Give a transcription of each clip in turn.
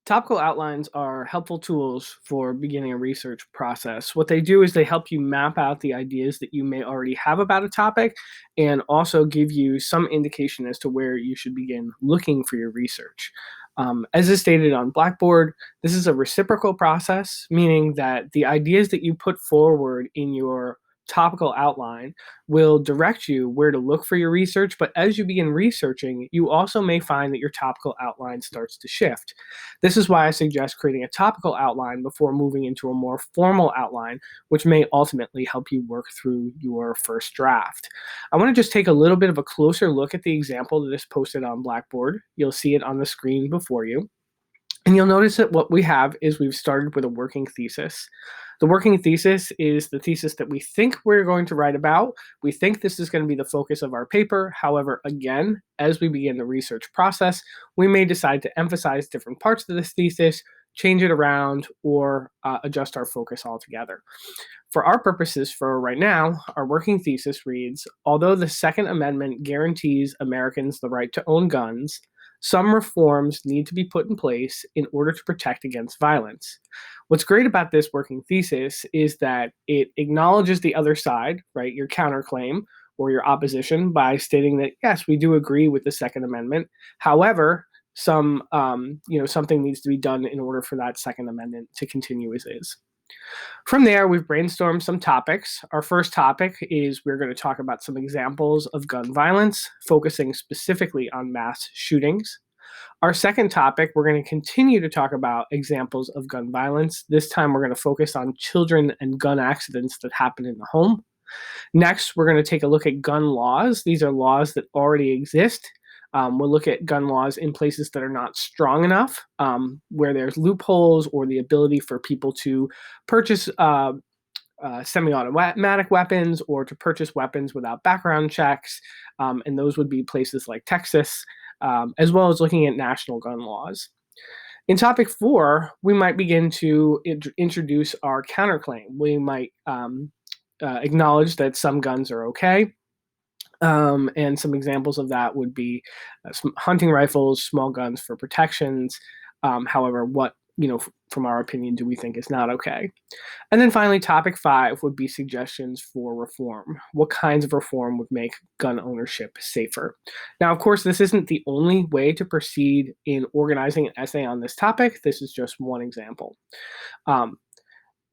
Topical outlines are helpful tools for beginning a research process. What they do is they help you map out the ideas that you may already have about a topic and also give you some indication as to where you should begin looking for your research. As is stated on Blackboard, this is a reciprocal process, meaning that the ideas that you put forward in your topical outline will direct you where to look for your research. But as you begin researching, you also may find that your topical outline starts to shift. This is why I suggest creating a topical outline before moving into a more formal outline, which may ultimately help you work through your first draft. I want to just take a little bit of a closer look at the example that is posted on Blackboard. You'll see it on the screen before you. And you'll notice that what we have is we've started with a working thesis. The working thesis is the thesis that we think we're going to write about. We think this is going to be the focus of our paper. However, again, as we begin the research process, we may decide to emphasize different parts of this thesis, change it around, or adjust our focus altogether. For our purposes for right now, our working thesis reads, although the Second Amendment guarantees Americans the right to own guns, some reforms need to be put in place in order to protect against violence. What's great about this working thesis is that it acknowledges the other side, right, your counterclaim or your opposition by stating that, yes, we do agree with the Second Amendment. However, something needs to be done in order for that Second Amendment to continue as is. From there, we've brainstormed some topics. Our first topic is we're going to talk about some examples of gun violence, focusing specifically on mass shootings. Our second topic, we're going to continue to talk about examples of gun violence. This time, we're going to focus on children and gun accidents that happen in the home. Next, we're going to take a look at gun laws. These are laws that already exist. We'll look at gun laws in places that are not strong enough, where there's loopholes or the ability for people to purchase semi-automatic weapons or to purchase weapons without background checks. And those would be places like Texas, as well as looking at national gun laws. In topic 4, we might begin to introduce our counterclaim. We might acknowledge that some guns are okay. And some examples of that would be hunting rifles, small guns for protections. However, what, from our opinion, do we think is not okay? And then finally, topic 5 would be suggestions for reform. What kinds of reform would make gun ownership safer? Now, of course, this isn't the only way to proceed in organizing an essay on this topic. This is just one example.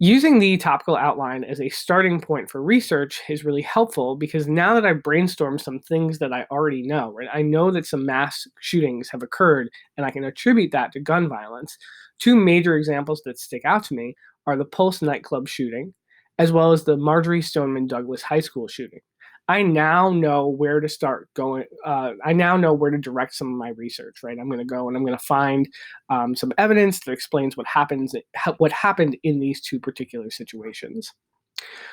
Using the topical outline as a starting point for research is really helpful because now that I've brainstormed some things that I already know, right? I know that some mass shootings have occurred and I can attribute that to gun violence. 2 major examples that stick out to me are the Pulse nightclub shooting, as well as the Marjory Stoneman Douglas High School shooting. I now know where to start going. I now know where to direct some of my research, right? I'm going to go and I'm going to find some evidence that explains what happened in these 2 particular situations.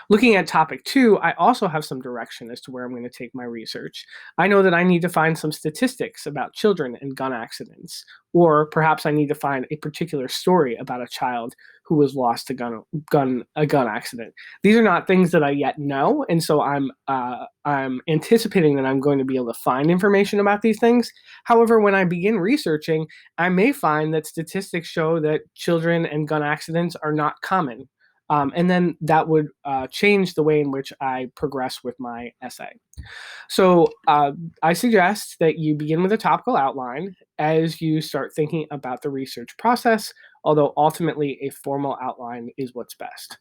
Looking at topic 2, I also have some direction as to where I'm going to take my research. I know that I need to find some statistics about children and gun accidents, or perhaps I need to find a particular story about a child who was lost to a gun accident. These are not things that I yet know, and so I'm anticipating that I'm going to be able to find information about these things. However, when I begin researching, I may find that statistics show that children and gun accidents are not common. And then that would change the way in which I progress with my essay. So I suggest that you begin with a topical outline as you start thinking about the research process, although ultimately a formal outline is what's best.